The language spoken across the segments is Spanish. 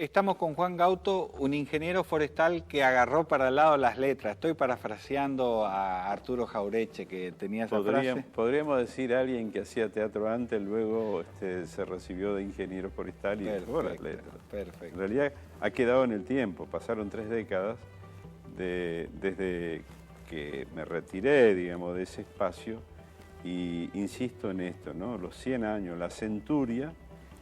Estamos con Juan Gauto, un ingeniero forestal que agarró para el lado las letras. Estoy parafraseando a Arturo Jaureche, que tenía esa frase. Podríamos decir alguien que hacía teatro antes, luego se recibió de ingeniero forestal y dejó las letras. Perfecto. En realidad ha quedado en el tiempo, pasaron 3 décadas desde que me retiré, digamos, de ese espacio, y insisto en esto, ¿no? Los 100 años, la centuria,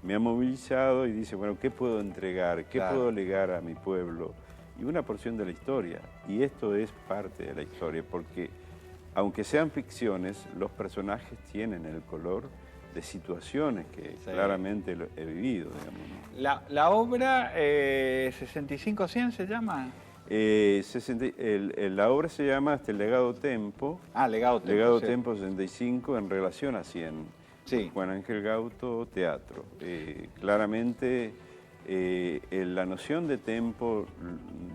me ha movilizado y dice, bueno, ¿qué puedo entregar? ¿Qué puedo legar a mi pueblo? Y una porción de la historia. Y esto es parte de la historia, porque aunque sean ficciones, los personajes tienen el color de situaciones que claramente he vivido, digamos, ¿no? La obra 65-100 se llama. La obra se llama Legado Tempo. Legado Tempo. Legado Tempo 65 en relación a 100. Sí. Juan Ángel Gauto, teatro. Claramente la noción de tempo,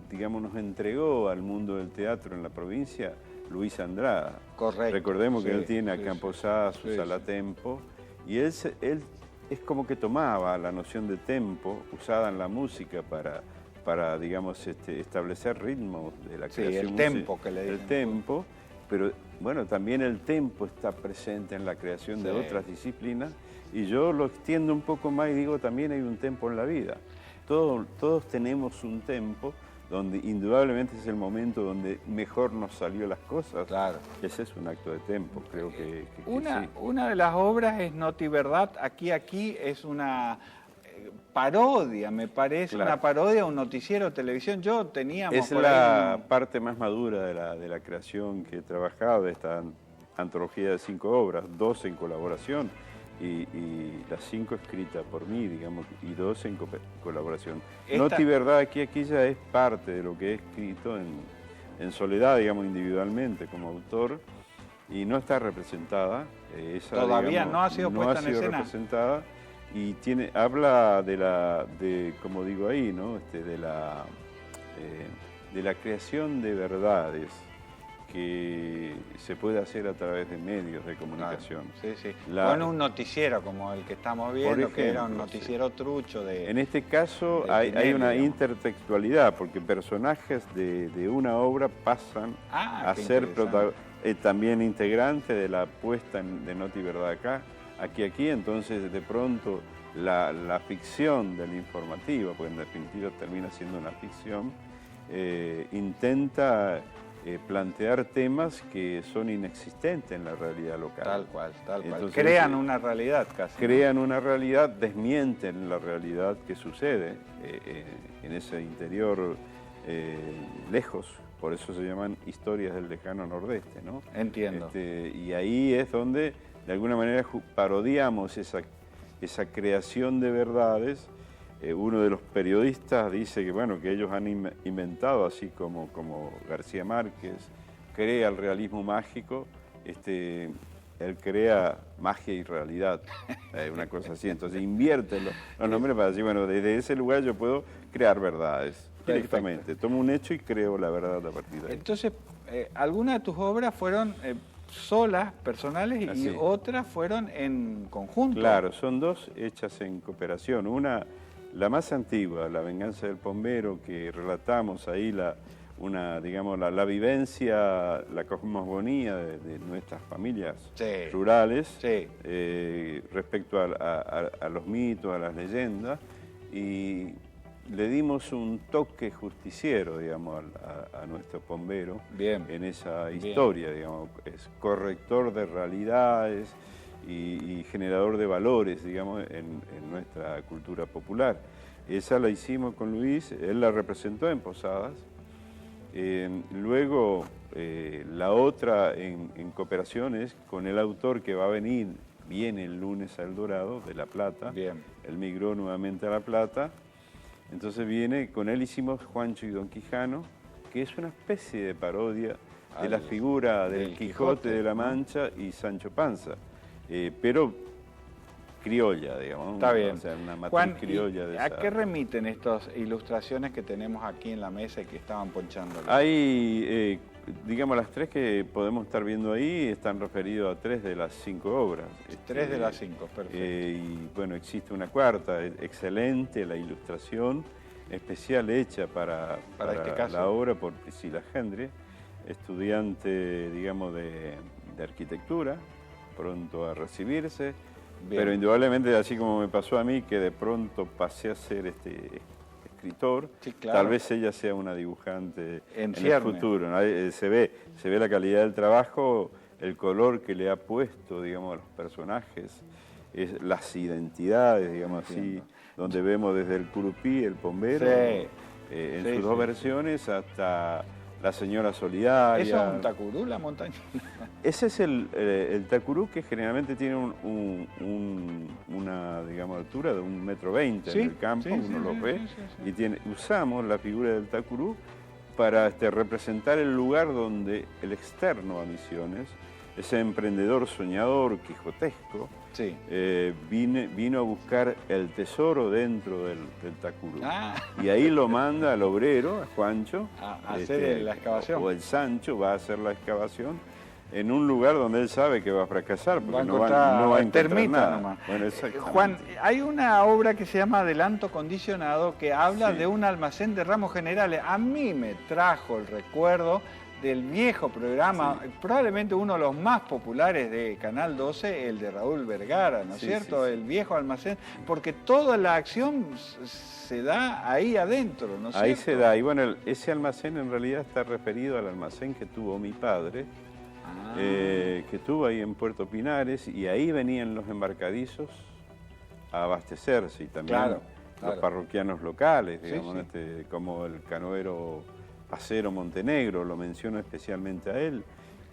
digamos, nos entregó al mundo del teatro en la provincia Luis Andrada. Correcto. Recordemos que él tiene a Campo Sá, su sala tempo, y él es como que tomaba la noción de tempo usada en la música para digamos, establecer ritmos de la creación. El tempo que le dicen. El tempo, pero bueno, también el tempo está presente en la creación de otras disciplinas, y yo lo extiendo un poco más y digo, también hay un tempo en la vida. Todos tenemos un tempo donde indudablemente es el momento donde mejor nos salió las cosas. Claro. Ese es un acto de tempo, creo que sí. Una de las obras es Noti Verdad, aquí es una parodia, me parece, una parodia a un noticiero de televisión. Es la parte más madura de la creación que he trabajado, de esta antología de 5 obras, 2 en colaboración y las 5 escritas por mí, digamos, y 2 en colaboración. Noti Verdad, aquí ya es parte de lo que he escrito en soledad, digamos, individualmente como autor, y no está representada. Todavía no ha sido puesta en escena. Representada. Y habla como digo ahí, ¿no? de la creación de verdades que se puede hacer a través de medios de comunicación. Con un noticiero como el que estamos viendo, ejemplo, que era un noticiero trucho de... En este caso hay una intertextualidad, porque personajes de una obra pasan a ser también integrantes de la puesta de Noti Verdad aquí, entonces de pronto la ficción del informativo, porque en definitiva termina siendo una ficción, intenta plantear temas que son inexistentes en la realidad local. Tal cual. Entonces, crean una realidad casi. Crean una realidad, desmienten la realidad que sucede en ese interior lejos. Por eso se llaman historias del lejano nordeste, ¿no? Entiendo. Y ahí es donde de alguna manera parodiamos esa creación de verdades. Uno de los periodistas dice que, bueno, que ellos han inventado, así como García Márquez crea el realismo mágico, él crea magia y realidad, una cosa así. Entonces invierte los nombres para decir, bueno, desde ese lugar yo puedo crear verdades directamente. Tomo un hecho y creo la verdad a partir de ahí. Entonces, algunas de tus obras fueron solas, personales, y otras fueron en conjunto. Claro, son 2 hechas en cooperación. Una, la más antigua, La venganza del bombero, que relatamos ahí la vivencia, la cosmogonía de nuestras familias rurales respecto a los mitos, a las leyendas, y le dimos un toque justiciero, digamos, a nuestro bombero en esa historia, digamos. Es corrector de realidades y generador de valores, digamos, en nuestra cultura popular. Esa la hicimos con Luis, él la representó en Posadas. Luego, la otra en cooperación es con el autor que viene el lunes a El Dorado, de La Plata. Él migró nuevamente a La Plata. Entonces con él hicimos Juancho y Don Quijano, que es una especie de parodia de la figura del Quijote de la Mancha y Sancho Panza, pero criolla, digamos. Está bien. O sea, una matriz Juan, criolla. ¿a qué remiten estas ilustraciones que tenemos aquí en la mesa y que estaban ponchando? Hay, digamos, las 3 que podemos estar viendo ahí están referidos a 3 de las 5 obras. 3 de las 5, perfecto. Y bueno, existe una 4ª, excelente la ilustración, especial hecha para este caso. la obra por Priscila Hendry, estudiante, digamos, de arquitectura, pronto a recibirse. Bien. Pero indudablemente, así como me pasó a mí, que de pronto pasé a ser escritor, sí, claro. Tal vez ella sea una dibujante en el futuro, ¿no? Se ve la calidad del trabajo, el color que le ha puesto, digamos, a los personajes, las identidades, digamos así, donde vemos desde el curupí, el pombero, sí. En sus dos versiones, hasta la señora solidaria. ¿Eso es un tacurú, la montaña? Ese es el tacurú, que generalmente tiene una, digamos, altura de 1,20 m en el campo, uno lo ve, y usamos la figura del tacurú para representar el lugar donde el externo a Misiones, ese emprendedor soñador quijotesco, vino a buscar el tesoro dentro del tacurú. Y ahí lo manda al obrero, a Juancho, a hacer la excavación. O el Sancho va a hacer la excavación en un lugar donde él sabe que va a fracasar, porque no va a encontrar nada. Bueno, Juan, hay una obra que se llama Adelanto Condicionado, que habla de un almacén de ramos generales. A mí me trajo el recuerdo del viejo programa, probablemente uno de los más populares de Canal 12, el de Raúl Vergara, ¿no es cierto? El viejo almacén, porque toda la acción se da ahí adentro, ¿no es cierto? Ahí se da, y bueno, ese almacén en realidad está referido al almacén que tuvo mi padre, que tuvo ahí en Puerto Pinares, y ahí venían los embarcadizos a abastecerse, y también los parroquianos locales, digamos, como el canoero Pasero Montenegro, lo menciono especialmente a él,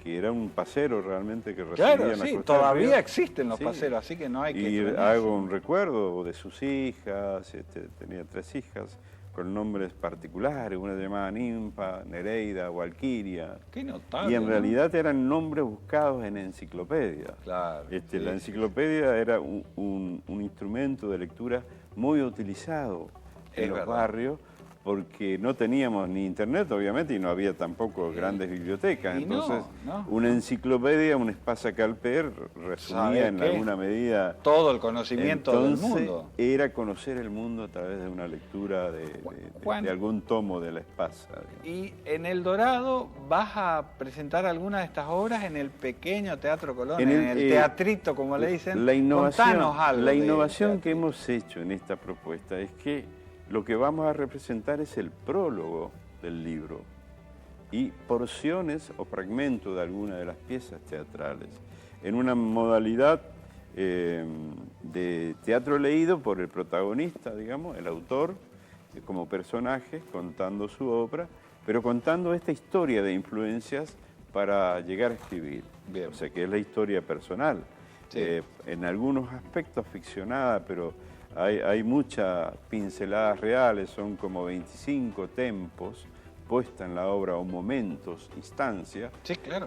que era un pasero realmente que recibía en la costa todavía existen los paseros, así que no hay que... Y hago un recuerdo de sus hijas, tenía 3 hijas, con nombres particulares, una se llamaba Ninfa, Nereida, Valquiria. Qué notable, y en realidad eran nombres buscados en enciclopedia. Claro. La enciclopedia era un instrumento de lectura muy utilizado en los barrios, porque no teníamos ni internet, obviamente, y no había tampoco grandes bibliotecas. Entonces, una enciclopedia, un espasa-calper, resumía en alguna medida todo el conocimiento del mundo. Era conocer el mundo a través de una lectura de algún tomo de la espasa. Y en El Dorado, ¿vas a presentar alguna de estas obras en el pequeño Teatro Colón, en el teatrito, como le dicen? La innovación que hemos hecho en esta propuesta es que lo que vamos a representar es el prólogo del libro y porciones o fragmentos de alguna de las piezas teatrales, en una modalidad de teatro leído por el protagonista, digamos, el autor, como personaje, contando su obra, pero contando esta historia de influencias para llegar a escribir. Bien. O sea, que es la historia personal, en algunos aspectos ficcionada, pero hay muchas pinceladas reales, son como 25 tempos puestas en la obra, o momentos, instancias,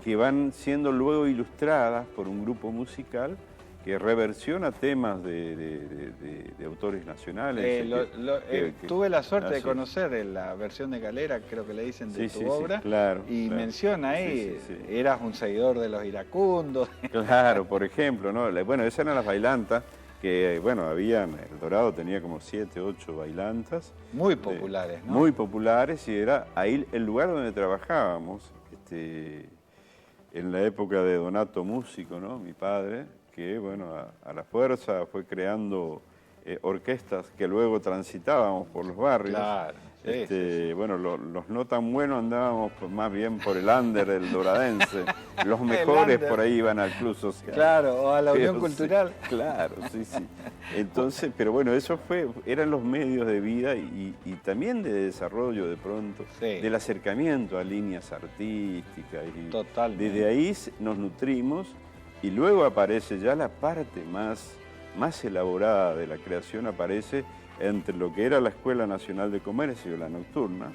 que van siendo luego ilustradas por un grupo musical que reversiona temas de autores nacionales. Tuve la suerte de conocer la versión de Galera, creo que le dicen, de tu obra, y menciona ahí, eras un seguidor de los iracundos. Claro, por ejemplo, ¿no? Bueno, esas eran las bailantas, que bueno, El Dorado tenía como 7, 8 bailantas. Muy populares, ¿no? Muy populares, y era ahí el lugar donde trabajábamos, en la época de Donato Músico, ¿no? Mi padre, que bueno, a la fuerza fue creando orquestas que luego transitábamos por los barrios. Claro. Bueno, los no tan buenos andábamos más bien por el under, el doradense. Los mejores por ahí iban al Club Social. Claro, o a la Unión Cultural. Claro, sí. Entonces, pero bueno, eso eran los medios de vida y también de desarrollo de pronto, del acercamiento a líneas artísticas. Totalmente. Desde ahí nos nutrimos, y luego aparece ya la parte más elaborada de la creación, aparece entre lo que era la Escuela Nacional de Comercio, la nocturna,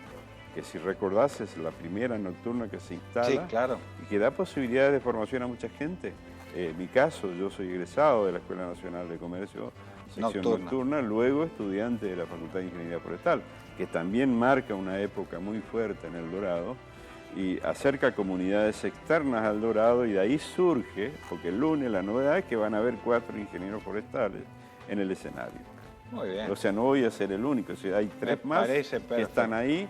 que si recordás es la primera nocturna que se instala, y que da posibilidades de formación a mucha gente. En mi caso, yo soy egresado de la Escuela Nacional de Comercio, sección nocturna, luego estudiante de la Facultad de Ingeniería Forestal, que también marca una época muy fuerte en El Dorado, y acerca comunidades externas al Dorado, y de ahí surge, porque el lunes la novedad es que van a haber 4 ingenieros forestales en el escenario. Muy bien. O sea, no voy a ser el único, o sea, hay 3 más que están ahí,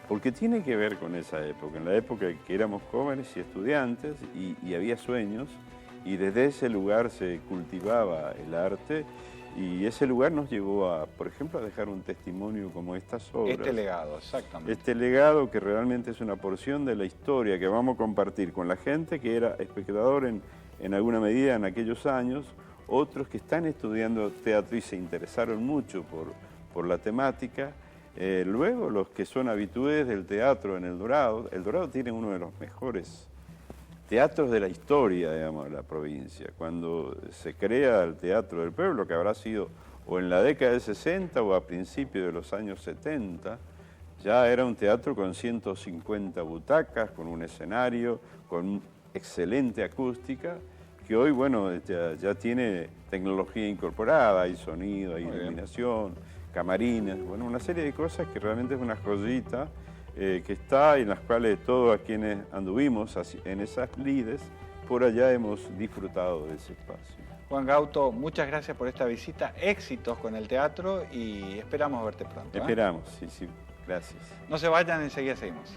porque tiene que ver con esa época, en la época que éramos jóvenes y estudiantes y había sueños, y desde ese lugar se cultivaba el arte, y ese lugar nos llevó a, por ejemplo, a dejar un testimonio como estas obras. Este legado, exactamente. Este legado que realmente es una porción de la historia que vamos a compartir con la gente que era espectador en alguna medida en aquellos años, otros que están estudiando teatro y se interesaron mucho por la temática, luego los que son habitués del teatro en El Dorado. El Dorado tiene uno de los mejores teatros de la historia, digamos, de la provincia. Cuando se crea el Teatro del Pueblo, que habrá sido o en la década del 60 o a principios de los años 70, ya era un teatro con 150 butacas, con un escenario, con excelente acústica, que hoy, bueno, ya tiene tecnología incorporada, hay sonido, hay iluminación, camarines, bueno, una serie de cosas que realmente es una joyita que está y en las cuales todos a quienes anduvimos en esas lides, por allá hemos disfrutado de ese espacio. Juan Gauto, muchas gracias por esta visita, éxitos con el teatro y esperamos verte pronto. Esperamos, sí, gracias. No se vayan, enseguida seguimos.